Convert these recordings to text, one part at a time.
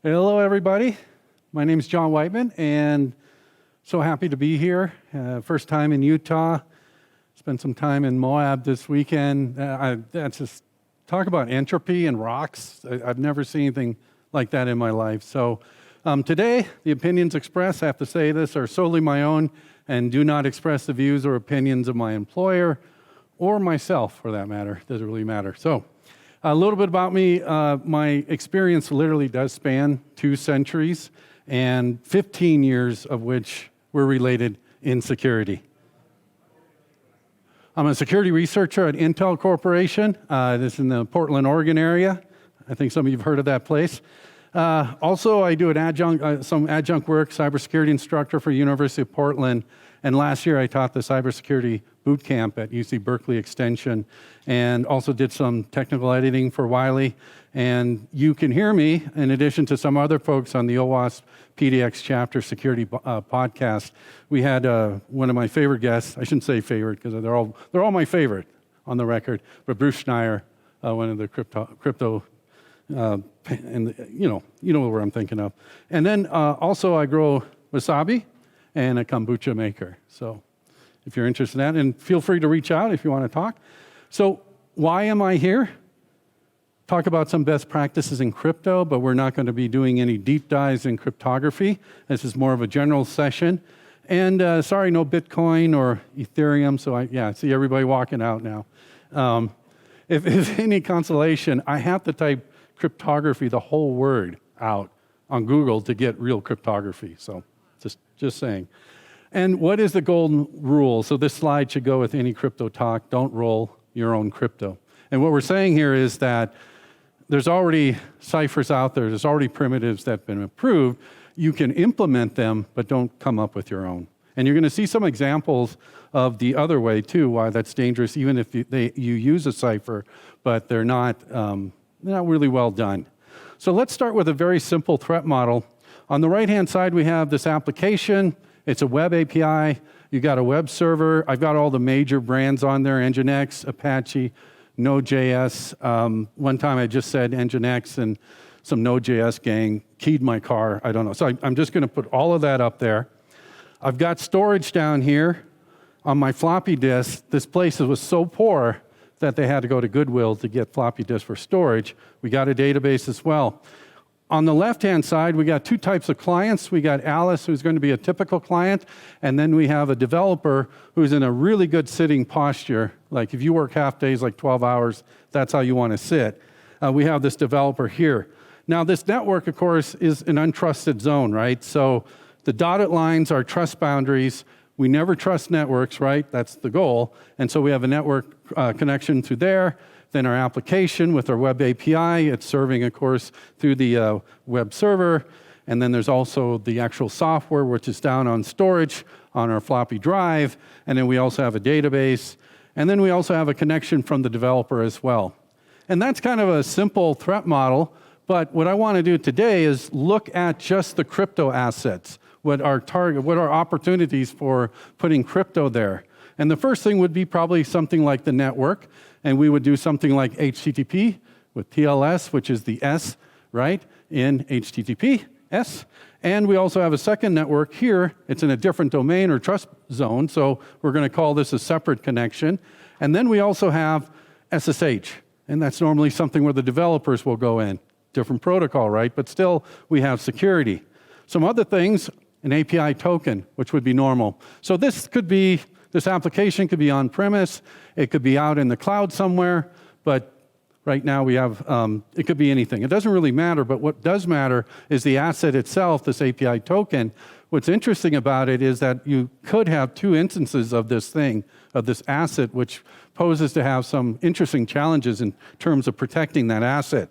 Hello, everybody. My name is John Whiteman, and so happy to be here. First time in Utah. Spent some time in Moab this weekend. That's just talk about entropy and rocks. I've never seen anything like that in my life. So today, the opinions expressed, I have to say this, are solely my own and do not express the views or opinions of my employer or myself, for that matter. Doesn't really matter. So. A little bit about me. My experience literally does span 2 centuries, and 15 years of which were related in security. I'm a security researcher at Intel Corporation. This is in the Portland, Oregon area. I think some of you have heard of that place. Also, I do some adjunct work, cybersecurity instructor for University of Portland. And last year, I taught the cybersecurity boot camp at UC Berkeley Extension, and also did some technical editing for Wiley. And you can hear me, in addition to some other folks, on the OWASP PDX chapter security podcast. We had one of my favorite guests. I shouldn't say favorite because they're all my favorite on the record. But Bruce Schneier, one of the crypto. And you know where I'm thinking of. And then also I grow wasabi and a kombucha maker. So if you're interested in that, and feel free to reach out if you want to talk. So why am I here? Talk about some best practices in crypto, but we're not going to be doing any deep dives in cryptography. This is more of a general session. And sorry, no Bitcoin or Ethereum. So I see everybody walking out now. If any consolation, I have to type cryptography, the whole word, out on Google to get real cryptography. So just saying. And what is the golden rule? So this slide should go with any crypto talk. Don't roll your own crypto. And what we're saying here is that there's already ciphers out there. There's already primitives that have been approved. You can implement them, but don't come up with your own. And you're going to see some examples of the other way, too, why that's dangerous, even if you use a cipher, but they're not really well done. So let's start with a very simple threat model. On the right-hand side, we have this application. It's a web API. You got a web server. I've got all the major brands on there: Nginx, Apache, Node.js. One time I just said Nginx, and some Node.js gang keyed my car. I don't know. So I'm just going to put all of that up there. I've got storage down here on my floppy disk. This place was so poor that they had to go to Goodwill to get floppy disks for storage. We got a database as well. On the left-hand side, we got 2 types of clients. We got Alice, who's going to be a typical client, and then we have a developer who's in a really good sitting posture. Like if you work half days, like 12 hours, that's how you want to sit. We have this developer here. Now, this network, of course, is an untrusted zone, right? So the dotted lines are trust boundaries. We never trust networks, right? That's the goal. And so we have a network connection through there. Then our application with our web API, it's serving, of course, through the web server. And then there's also the actual software, which is down on storage on our floppy drive. And then we also have a database. And then we also have a connection from the developer as well. And that's kind of a simple threat model. But what I want to do today is look at just the crypto assets. What are opportunities for putting crypto there? And the first thing would be probably something like the network, and we would do something like HTTP with TLS, which is the S, right, in HTTP, S. And we also have a second network here. It's in a different domain or trust zone, so we're going to call this a separate connection. And then we also have SSH, and that's normally something where the developers will go in. Different protocol, right? But still, we have security. Some other things, an API token, which would be normal. So this application could be on-premise, it could be out in the cloud somewhere, but right now we have, it could be anything. It doesn't really matter, but what does matter is the asset itself, this API token. What's interesting about it is that you could have 2 instances of this thing, of this asset, which poses to have some interesting challenges in terms of protecting that asset.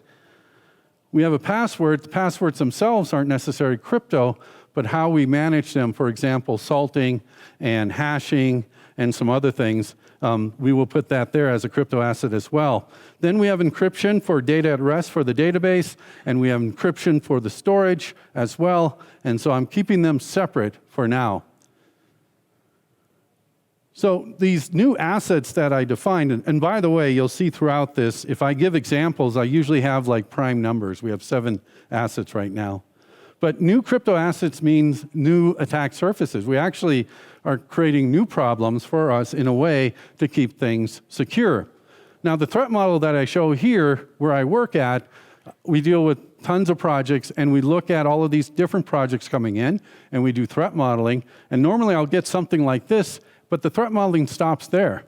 We have a password. The passwords themselves aren't necessarily crypto, but how we manage them, for example, salting and hashing and some other things, we will put that there as a crypto asset as well. Then we have encryption for data at rest for the database, and we have encryption for the storage as well, and so I'm keeping them separate for now. So these new assets that I defined, and by the way, you'll see throughout this, if I give examples, I usually have like prime numbers. We have 7 assets right now. But new crypto assets means new attack surfaces. We actually are creating new problems for us in a way to keep things secure. Now, the threat model that I show here, where I work at, we deal with tons of projects, and we look at all of these different projects coming in, and we do threat modeling. And normally I'll get something like this, but the threat modeling stops there.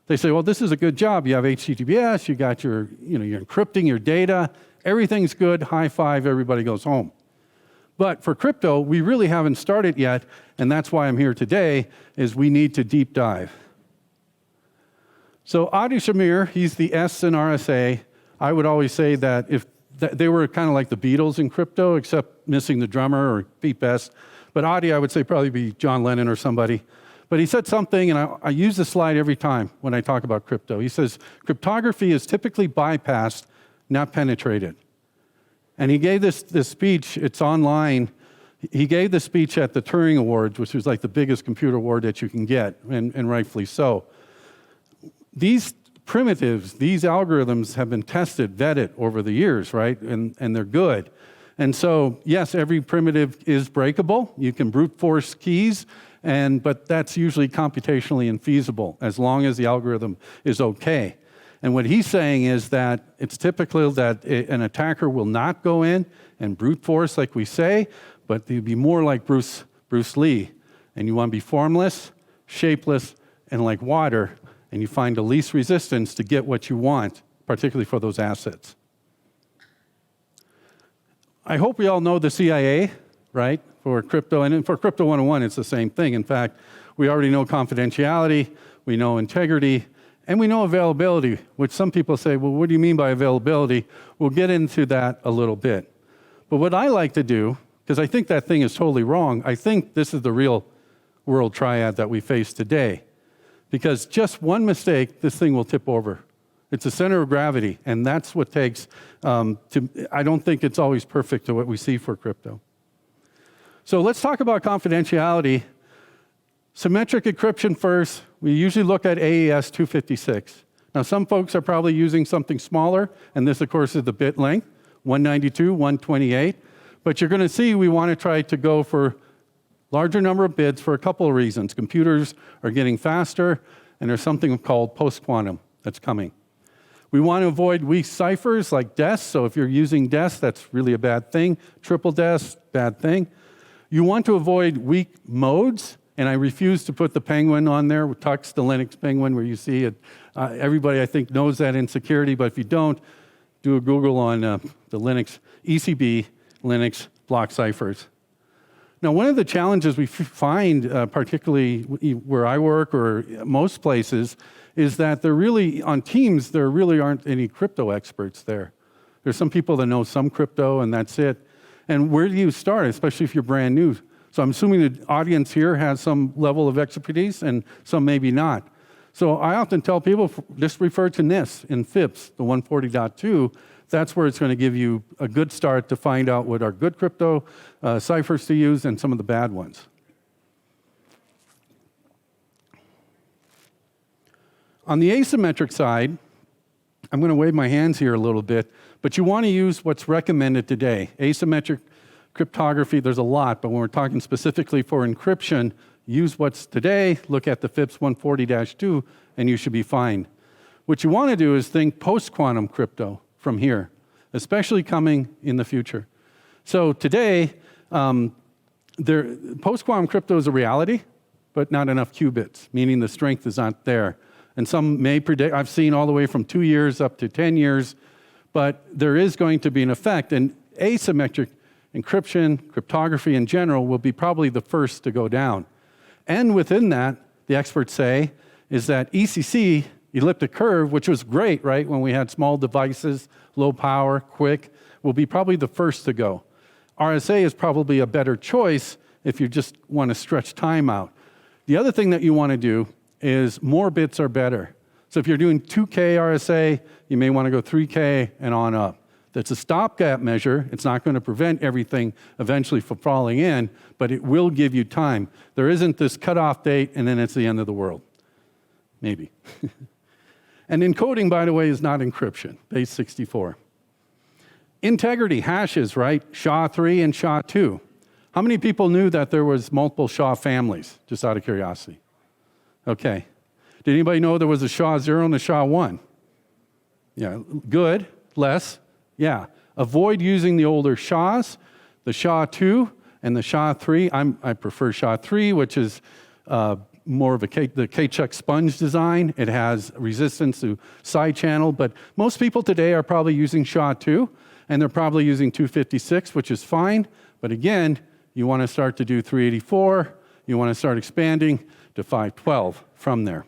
They say, well, this is a good job. You have HTTPS, you got your, you're encrypting your data, everything's good, high five, everybody goes home. But for crypto, we really haven't started yet, and that's why I'm here today, is we need to deep dive. So Adi Shamir, he's the S in RSA. I would always say that if they were kind of like the Beatles in crypto, except missing the drummer or Pete Best. But Adi, I would say probably be John Lennon or somebody. But he said something, and I use this slide every time when I talk about crypto. He says, cryptography is typically bypassed, not penetrated. And he gave this speech, it's online. He gave the speech at the Turing Awards, which was like the biggest computer award that you can get, and rightfully so. These primitives, these algorithms have been tested, vetted over the years, right? And they're good. And so, yes, every primitive is breakable. You can brute force keys, but that's usually computationally infeasible as long as the algorithm is okay. And what he's saying is that it's typical that an attacker will not go in and brute force like we say, but they'd be more like Bruce Lee. And you want to be formless, shapeless, and like water, and you find the least resistance to get what you want, particularly for those assets. I hope we all know the CIA, right, for crypto. And for Crypto 101, it's the same thing. In fact, we already know confidentiality, we know integrity, and we know availability, which some people say, well, what do you mean by availability? We'll get into that a little bit. But what I like to do, because I think that thing is totally wrong, I think this is the real world triad that we face today. Because just one mistake, this thing will tip over. It's a center of gravity, and that's what takes I don't think it's always perfect to what we see for crypto. So let's talk about confidentiality. Symmetric encryption first. We usually look at AES 256. Now, some folks are probably using something smaller, and this, of course, is the bit length, 192, 128. But you're going to see we want to try to go for larger number of bits for a couple of reasons. Computers are getting faster, and there's something called post-quantum that's coming. We want to avoid weak ciphers like DES, so if you're using DES, that's really a bad thing. Triple DES, bad thing. You want to avoid weak modes, and I refuse to put the penguin on there, Tux, the Linux penguin, where you see it. Everybody, I think, knows that in security, but if you don't, do a Google on the Linux, ECB, Linux block ciphers. Now, one of the challenges we find, particularly where I work or most places, is that on teams, there really aren't any crypto experts there. There's some people that know some crypto, and that's it. And where do you start, especially if you're brand new? So I'm assuming the audience here has some level of expertise, and some maybe not. So I often tell people, just refer to NIST in FIPS, the 140.2. That's where it's going to give you a good start to find out what are good crypto ciphers to use and some of the bad ones. On the asymmetric side, I'm going to wave my hands here a little bit, but you want to use what's recommended today. Asymmetric cryptography, there's a lot, but when we're talking specifically for encryption, use what's today, look at the FIPS 140-2, and you should be fine. What you want to do is think post-quantum crypto from here, especially coming in the future. So today, post-quantum crypto is a reality, but not enough qubits, meaning the strength is not there. And some may predict, I've seen all the way from 2 years up to 10 years, but there is going to be an effect, and asymmetric encryption, cryptography in general, will be probably the first to go down. And within that, the experts say, is that ECC, elliptic curve, which was great, right, when we had small devices, low power, quick, will be probably the first to go. RSA is probably a better choice if you just want to stretch time out. The other thing that you want to do is more bits are better. So if you're doing 2K RSA, you may want to go 3K and on up. That's a stopgap measure. It's not going to prevent everything eventually from falling in, but it will give you time. There isn't this cutoff date and then it's the end of the world. maybe. And encoding, by the way, is not encryption, base 64. Integrity, hashes, right? SHA-3 and SHA-2. How many people knew that there was multiple SHA families, just out of curiosity? Okay. Did anybody know there was a SHA-0 and a SHA-1? Yeah, good, less, yeah. Avoid using the older SHAs, the SHA-2 and the SHA-3. I prefer SHA-3, which is more of the K-check sponge design. It has resistance to side channel, but most people today are probably using SHA-2, and they're probably using 256, which is fine. But again, you want to start to do 384. You want to start expanding to 512 from there.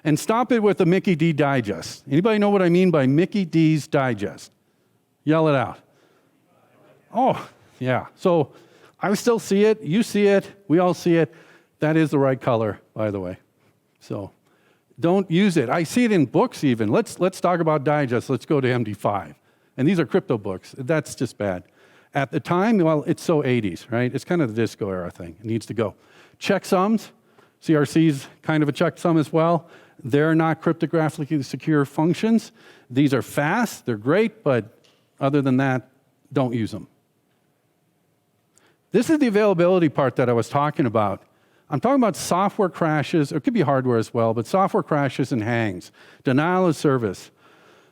And stop it with the Mickey D digest. Anybody know what I mean by Mickey D's digest? Yell it out. Oh, yeah. So I still see it. You see it. We all see it. That is the right color, by the way. So don't use it. I see it in books even. Let's talk about digest. Let's go to MD5. And these are crypto books. That's just bad. At the time, well, it's so 80s, right? It's kind of the disco era thing. It needs to go. Checksums. CRC's kind of a checksum as well. They're not cryptographically secure functions. These are fast. They're great, but other than that, don't use them. This is the availability part that I was talking about. I'm talking about software crashes, or it could be hardware as well, but software crashes and hangs, denial of service.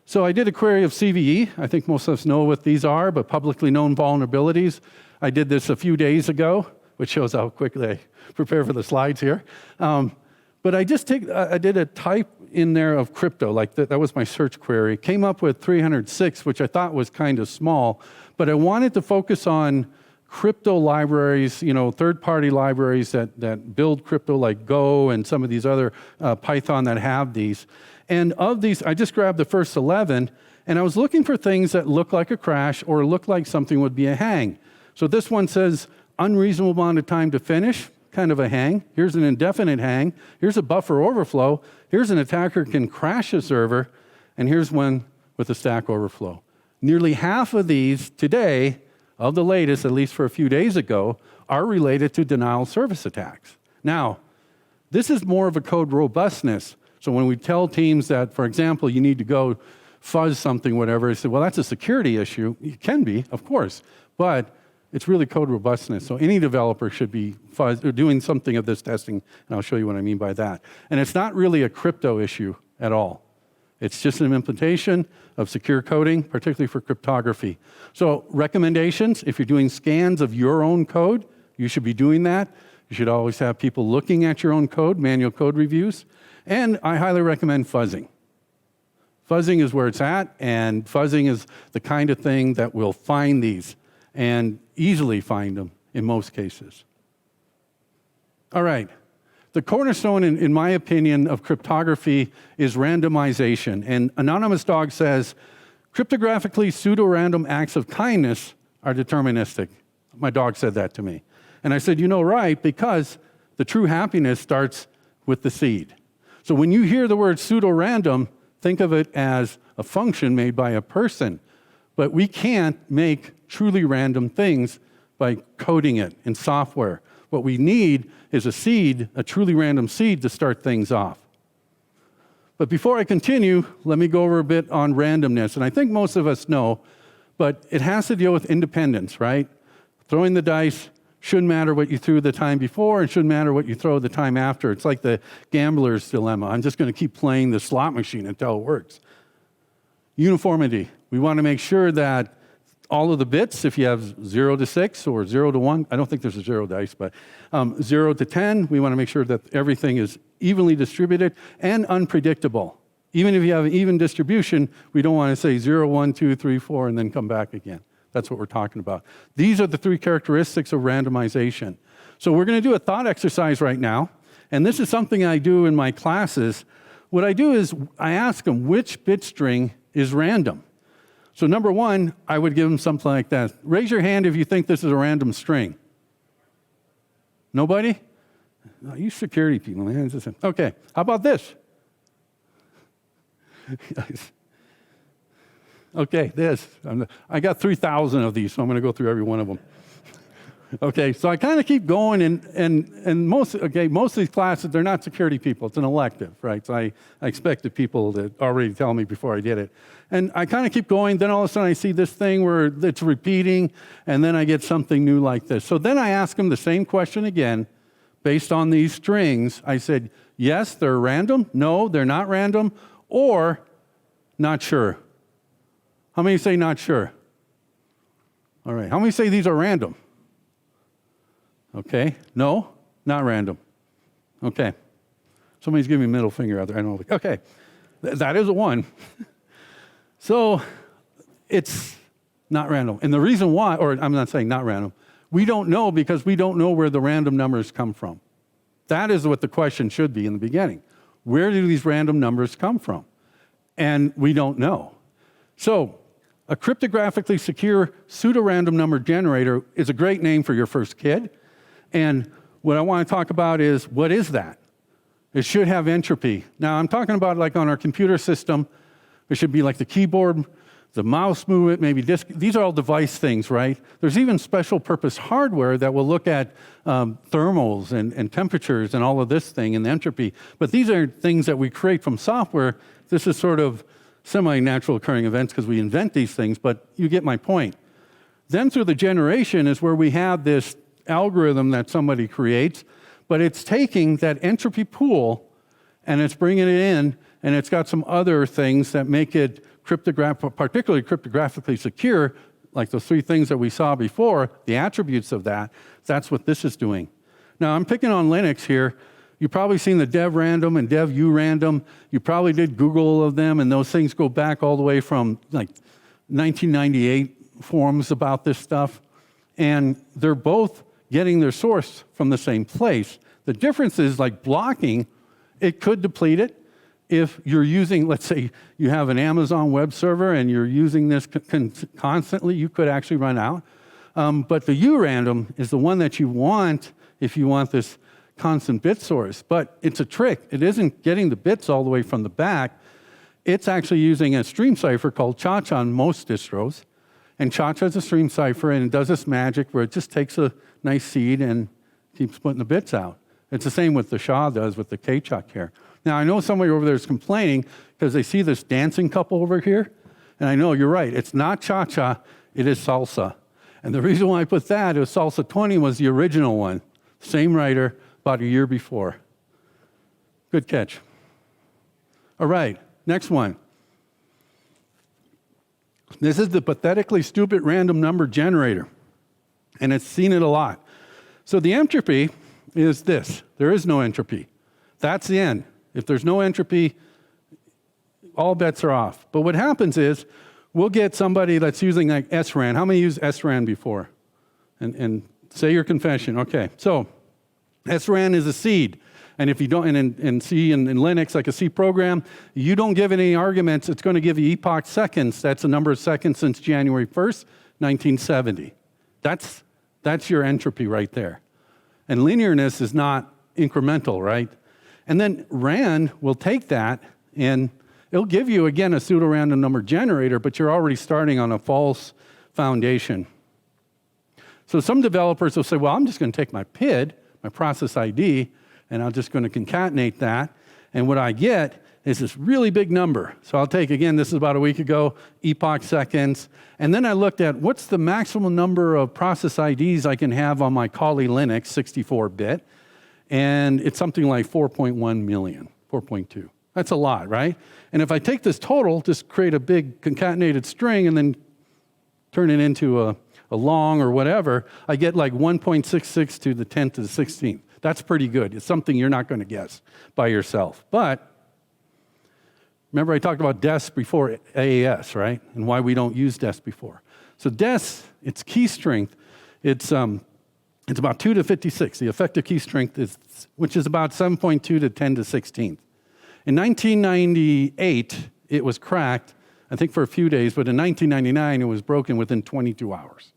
So I did a query of CVE. I think most of us know what these are, but publicly known vulnerabilities. I did this a few days ago, which shows how quickly I prepare for the slides here. But I did a type in there of crypto, like that was my search query. Came up with 306, which I thought was kind of small, but I wanted to focus on crypto libraries, third-party libraries that build crypto like Go and some of these other Python that have these. And of these, I just grabbed the first 11, and I was looking for things that look like a crash or look like something would be a hang. So this one says unreasonable amount of time to finish, kind of a hang. Here's an indefinite hang. Here's a buffer overflow. Here's an attacker can crash a server, and here's one with a stack overflow. Nearly half of these today, of the latest, at least for a few days ago, are related to denial of service attacks. Now, this is more of a code robustness. So when we tell teams that, for example, you need to go fuzz something, whatever, they say, well, that's a security issue. It can be, of course, but it's really code robustness. So any developer should be doing something of this testing, and I'll show you what I mean by that. And it's not really a crypto issue at all. It's just an implementation of secure coding, particularly for cryptography. So recommendations, if you're doing scans of your own code, you should be doing that. You should always have people looking at your own code, manual code reviews. And I highly recommend fuzzing. Fuzzing is where it's at, and fuzzing is the kind of thing that will find these and easily find them in most cases. All right. The cornerstone, in my opinion, of cryptography is randomization. And Anonymous Dog says, cryptographically pseudo-random acts of kindness are deterministic. My dog said that to me. And I said, right, because the true happiness starts with the seed. So when you hear the word pseudo-random, think of it as a function made by a person. But we can't make truly random things by coding it in software. What we need is a seed, a truly random seed, to start things off. But before I continue, let me go over a bit on randomness. And I think most of us know, but it has to deal with independence, right? Throwing the dice shouldn't matter what you threw the time before, and shouldn't matter what you throw the time after. It's like the gambler's dilemma. I'm just going to keep playing the slot machine until it works. Uniformity. We want to make sure that all of the bits, if you have 0 to 6 or 0 to 1, I don't think there's a 0 dice, but 0 to 10, we want to make sure that everything is evenly distributed and unpredictable. Even if you have an even distribution, we don't want to say 0, 1, 2, 3, 4, and then come back again. That's what we're talking about. These are the 3 characteristics of randomization. So we're going to do a thought exercise right now, and this is something I do in my classes. What I do is I ask them which bit string is random. So number 1, I would give them something like that. Raise your hand if you think this is a random string. Nobody? No, you security people, man. Okay, how about this? Okay, this. I got 3,000 of these, so I'm going to go through every one of them. Okay, so I kind of keep going, and most of these classes, they're not security people. It's an elective, right? So I expected people to already tell me before I did it. And I kind of keep going, then all of a sudden I see this thing where it's repeating, and then I get something new like this. So then I ask them the same question again, based on these strings. I said, yes, they're random. No, they're not random. Or not sure. How many say not sure? All right, how many say these are random? Okay, no, not random. Okay, somebody's giving me a middle finger out there. I don't know. Okay, that is a 1. So it's not random. And the reason why, or I'm not saying not random, we don't know because we don't know where the random numbers come from. That is what the question should be in the beginning. Where do these random numbers come from? And we don't know. So a cryptographically secure pseudorandom number generator is a great name for your first kid. And what I want to talk about is, what is that? It should have entropy. Now, I'm talking about like on our computer system, it should be like the keyboard, the mouse movement, maybe disk. These are all device things, right? There's even special purpose hardware that will look at thermals and temperatures and all of this thing and entropy. But these are things that we create from software. This is sort of semi-natural occurring events because we invent these things, but you get my point. Then through the generation is where we have this algorithm that somebody creates, but it's taking that entropy pool and it's bringing it in, and it's got some other things that make it particularly cryptographically secure, like those 3 things that we saw before, the attributes of that. That's what this is doing. Now, I'm picking on Linux here. You've probably seen the dev random and dev urandom. You probably did Google of them, and those things go back all the way from like 1998 forums about this stuff. And they're both getting their source from the same place. The difference is like blocking, it could deplete it. If you're using, let's say you have an Amazon web server and you're using this constantly, you could actually run out. But the urandom is the one that you want if you want this constant bit source. But it's a trick. It isn't getting the bits all the way from the back. It's actually using a stream cipher called Cha-Cha on most distros. And Cha-Cha is a stream cipher, and it does this magic where it just takes a nice seed and keeps putting the bits out. It's the same with the SHA does with the K-Chuck here. Now, I know somebody over there is complaining because they see this dancing couple over here. And I know, you're right. It's not Cha-Cha. It is Salsa. And the reason why I put that is Salsa 20 was the original one. Same writer, about a year before. Good catch. All right, next one. This is the pathetically stupid random number generator. And it's seen it a lot. So the entropy is this. There is no entropy. That's the end. If there's no entropy, all bets are off. But what happens is, we'll get somebody that's using like SRAN. How many use SRAN before? And say your confession. Okay, so SRAN is a seed. And if you don't, in C and in Linux, like a C program, you don't give it any arguments, it's going to give you epoch seconds. That's the number of seconds since January 1st, 1970. That's your entropy right there. And linearness is not incremental, right? And then RAN will take that and it'll give you, again, a pseudorandom number generator, but you're already starting on a false foundation. So some developers will say, well, I'm just going to take my PID, my process ID, and I'm just going to concatenate that. And what I get is this really big number. So I'll take, again, this is about a week ago, epoch seconds. And then I looked at what's the maximum number of process IDs I can have on my Kali Linux 64-bit. And it's something like 4.1 million, 4.2. That's a lot, right? And if I take this total, just create a big concatenated string and then turn it into a long or whatever, I get like 1.66 to the 10 to the 16th. That's pretty good. It's something you're not going to guess by yourself. But remember I talked about DES before AES, right? And why we don't use DES before. So DES, its key strength, it's about 2 to 56. The effective key strength is, which is about 7.2 to 10 to 16th. In 1998, it was cracked, I think for a few days, but in 1999, it was broken within 22 hours.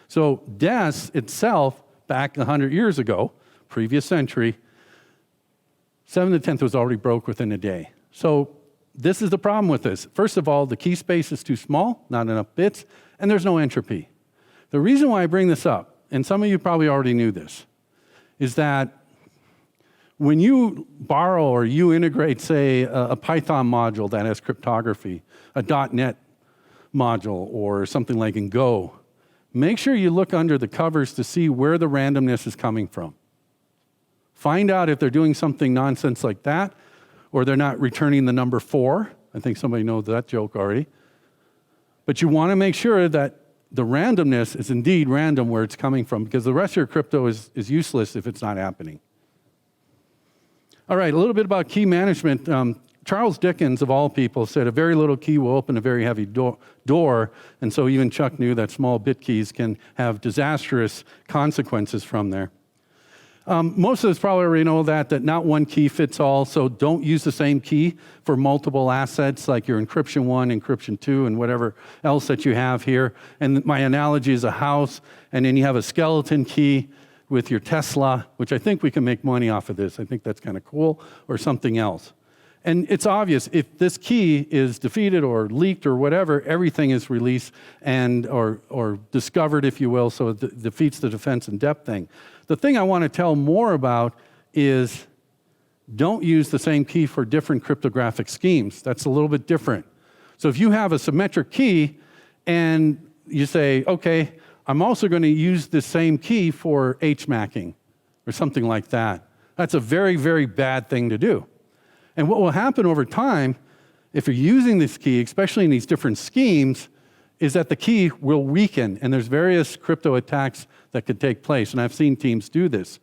So DES itself, back 100 years ago, previous century, 7 to 10th was already broke within a day. So this is the problem with this. First of all, the key space is too small, not enough bits, and there's no entropy. The reason why I bring this up and some of you probably already knew this, is that when you borrow or you integrate, say, a Python module that has cryptography, a .NET module, or something like in Go, make sure you look under the covers to see where the randomness is coming from. Find out if they're doing something nonsense like that, or they're not returning the number 4. I think somebody knows that joke already. But you want to make sure that the randomness is indeed random where it's coming from, because the rest of your crypto is useless if it's not happening. All right, a little bit about key management. Charles Dickens, of all people, said a very little key will open a very heavy door, and so even Chuck knew that small bit keys can have disastrous consequences from there. Most of us probably already know that not one key fits all, so don't use the same key for multiple assets like your encryption 1, encryption 2, and whatever else that you have here. And my analogy is a house, and then you have a skeleton key with your Tesla, which I think we can make money off of this. I think that's kind of cool, or something else. And it's obvious, if this key is defeated or leaked or whatever, everything is released and or discovered, if you will, so it defeats the defense in depth thing. The thing I want to tell more about is don't use the same key for different cryptographic schemes. That's a little bit different. So if you have a symmetric key and you say, okay, I'm also going to use the same key for HMACing or something like that, that's a very, very bad thing to do. And what will happen over time, if you're using this key, especially in these different schemes, is that the key will weaken, and there's various crypto attacks that could take place, and I've seen teams do this.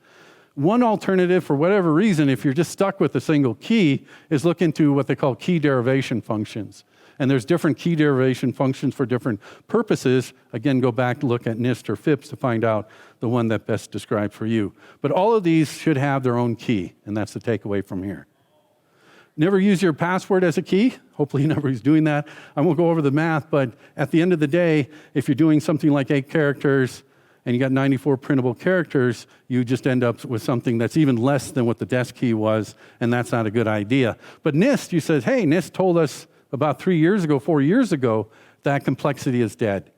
One alternative, for whatever reason, if you're just stuck with a single key, is look into what they call key derivation functions. And there's different key derivation functions for different purposes. Again, go back to look at NIST or FIPS to find out the one that best describes for you. But all of these should have their own key, and that's the takeaway from here. Never use your password as a key. Hopefully nobody's doing that. I won't go over the math, but at the end of the day, if you're doing something like 8 characters and you got 94 printable characters, you just end up with something that's even less than what the desk key was, and that's not a good idea. But NIST, you said, hey, NIST told us about 3 years ago, 4 years ago, that complexity is dead.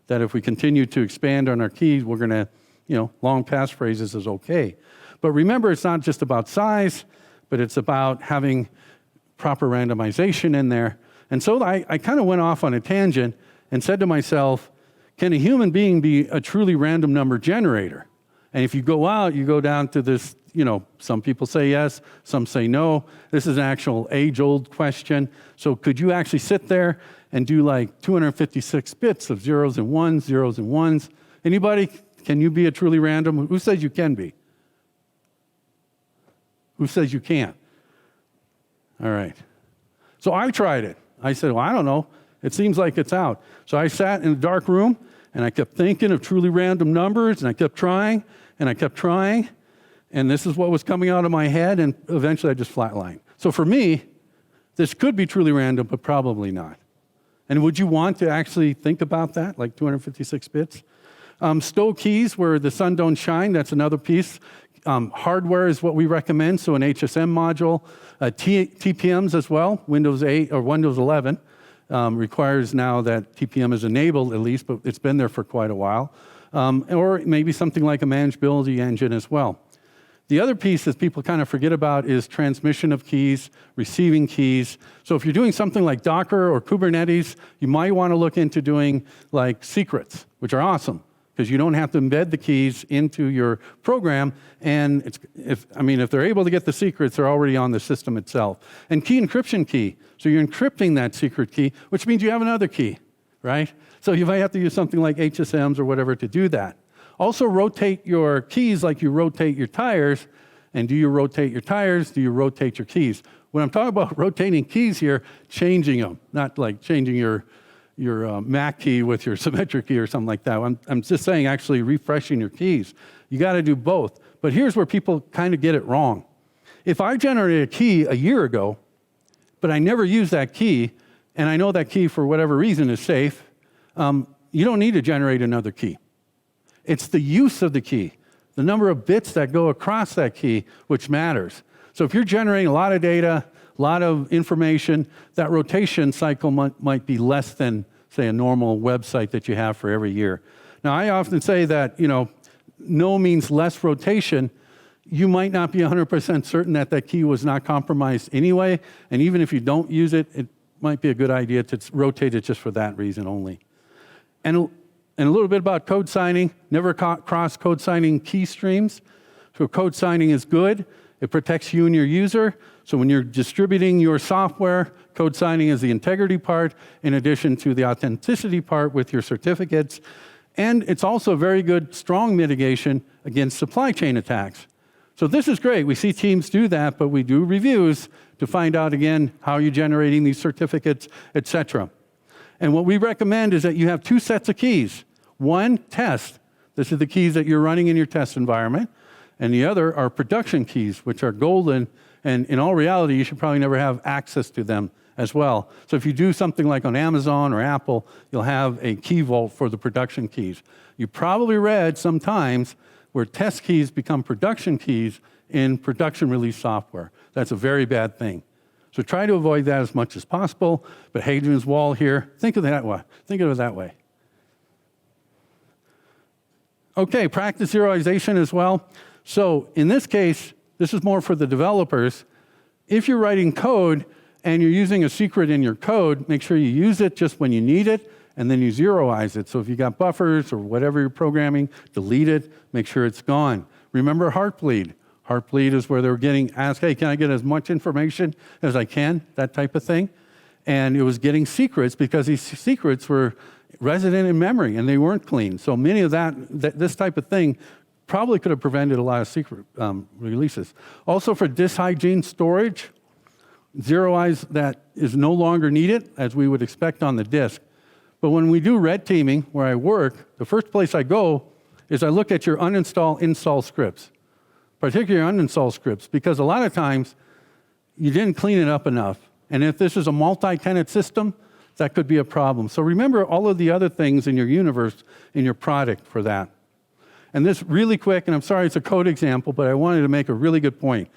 That if we continue to expand on our keys, we're going to, long passphrases is okay. But remember, it's not just about size, but it's about having proper randomization in there. And so I kind of went off on a tangent and said to myself, can a human being be a truly random number generator? And if you go out, you go down to this, some people say yes, some say no. This is an actual age-old question. So could you actually sit there and do like 256 bits of zeros and ones? Anybody? Can you be a truly random? Who says you can be? Who says you can't? All right. So I tried it. I said, well, I don't know. It seems like it's out. So I sat in a dark room, and I kept thinking of truly random numbers, and I kept trying, and this is what was coming out of my head, and eventually I just flatlined. So for me, this could be truly random, but probably not. And would you want to actually think about that, like 256 bits? Stow keys where the sun don't shine, that's another piece. Hardware is what we recommend, so an HSM module. TPMs as well, Windows 8 or Windows 11 requires now that TPM is enabled at least, but it's been there for quite a while. Or maybe something like a manageability engine as well. The other piece that people kind of forget about is transmission of keys, receiving keys. So if you're doing something like Docker or Kubernetes, you might want to look into doing like secrets, which are awesome, because you don't have to embed the keys into your program, and if they're able to get the secrets, they're already on the system itself. And key encryption key, so you're encrypting that secret key, which means you have another key, right? So you might have to use something like HSMs or whatever to do that. Also rotate your keys like you rotate your tires, and do you rotate your tires, do you rotate your keys? When I'm talking about rotating keys here, changing them, not like changing your MAC key with your symmetric key or something like that. I'm just saying actually refreshing your keys. You got to do both. But here's where people kind of get it wrong. If I generated a key a year ago, but I never used that key, and I know that key for whatever reason is safe, you don't need to generate another key. It's the use of the key, the number of bits that go across that key, which matters. So if you're generating a lot of data, a lot of information, that rotation cycle might be less than, say, a normal website that you have for every year. Now, I often say that, no means less rotation, you might not be 100% certain that that key was not compromised anyway, and even if you don't use it, it might be a good idea to rotate it just for that reason only. And a little bit about code signing. Never cross code signing key streams. So code signing is good. It protects you and your user. So when you're distributing your software, code signing is the integrity part in addition to the authenticity part with your certificates. And it's also a very good, strong mitigation against supply chain attacks. So this is great. We see teams do that, but we do reviews to find out, again, how you're generating these certificates, et cetera. And what we recommend is that you have two sets of keys. One, test. This is the keys that you're running in your test environment. And the other are production keys, which are golden. And in all reality, you should probably never have access to them as well. So if you do something like on Amazon or Apple, you'll have a key vault for the production keys. You probably read sometimes where test keys become production keys in production release software. That's a very bad thing. So try to avoid that as much as possible. But Hadrian's Wall here, think of it that way. Think of it that way. Okay, practice zeroization as well. So in this case, this is more for the developers. If you're writing code and you're using a secret in your code, make sure you use it just when you need it, and then you zeroize it. So if you got buffers or whatever you're programming, delete it, make sure it's gone. Remember Heartbleed. Heartbleed is where they were getting asked, hey, can I get as much information as I can? That type of thing. And it was getting secrets because these secrets were resident in memory and they weren't clean. So many of this type of thing probably could have prevented a lot of secret releases. Also for disk hygiene storage, zeroize that is no longer needed as we would expect on the disk. But when we do red teaming, where I work, the first place I go is I look at your uninstall, install scripts, particularly uninstall scripts, because a lot of times you didn't clean it up enough. And if this is a multi-tenant system, that could be a problem. So remember all of the other things in your universe, in your product for that. And this really quick, and I'm sorry it's a code example, but I wanted to make a really good point.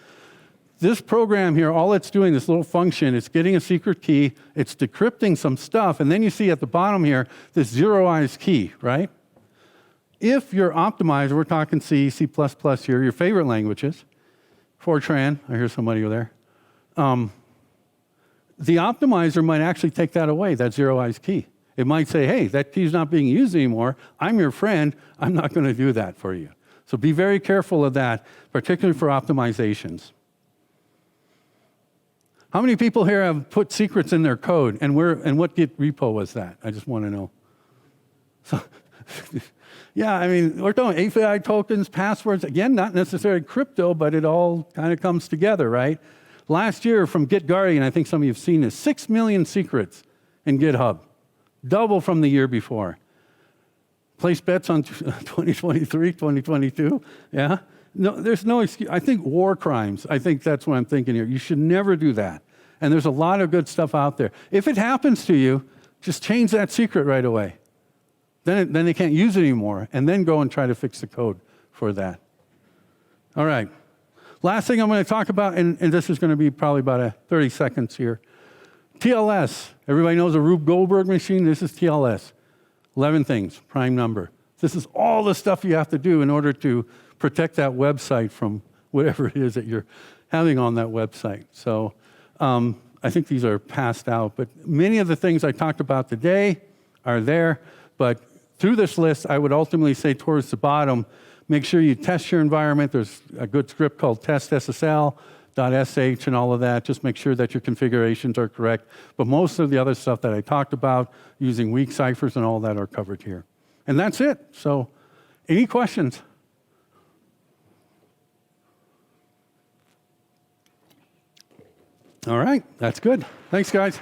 This program here, all it's doing, this little function, it's getting a secret key, it's decrypting some stuff, and then you see at the bottom here, this zeroized key, right? If you're optimized, we're talking C, C++ here, your favorite languages, Fortran, I hear somebody over there, the optimizer might actually take that away, that zeroized key. It might say, hey, that key's not being used anymore. I'm your friend. I'm not going to do that for you. So be very careful of that, particularly for optimizations. How many people here have put secrets in their code? And what Git repo was that? I just want to know. So, yeah, I mean, we're talking API tokens, passwords. Again, not necessarily crypto, but it all kind of comes together, right? Last year from GitGuardian, I think some of you have seen this, 6 million secrets in GitHub. Double from the year before. Place bets on 2023, 2022, yeah? No, there's no excuse. I think war crimes, I think that's what I'm thinking here. You should never do that. And there's a lot of good stuff out there. If it happens to you, just change that secret right away. Then they can't use it anymore, and then go and try to fix the code for that. All right. Last thing I'm going to talk about, and this is going to be probably about 30 seconds here. TLS. Everybody knows a Rube Goldberg machine. This is TLS. 11 things, prime number. This is all the stuff you have to do in order to protect that website from whatever it is that you're having on that website. So I think these are passed out, but many of the things I talked about today are there, but through this list, I would ultimately say towards the bottom, make sure you test your environment. There's a good script called testssl.sh and all of that. Just make sure that your configurations are correct. But most of the other stuff that I talked about, using weak ciphers and all that, are covered here. And that's it. So any questions? All right, that's good. Thanks, guys.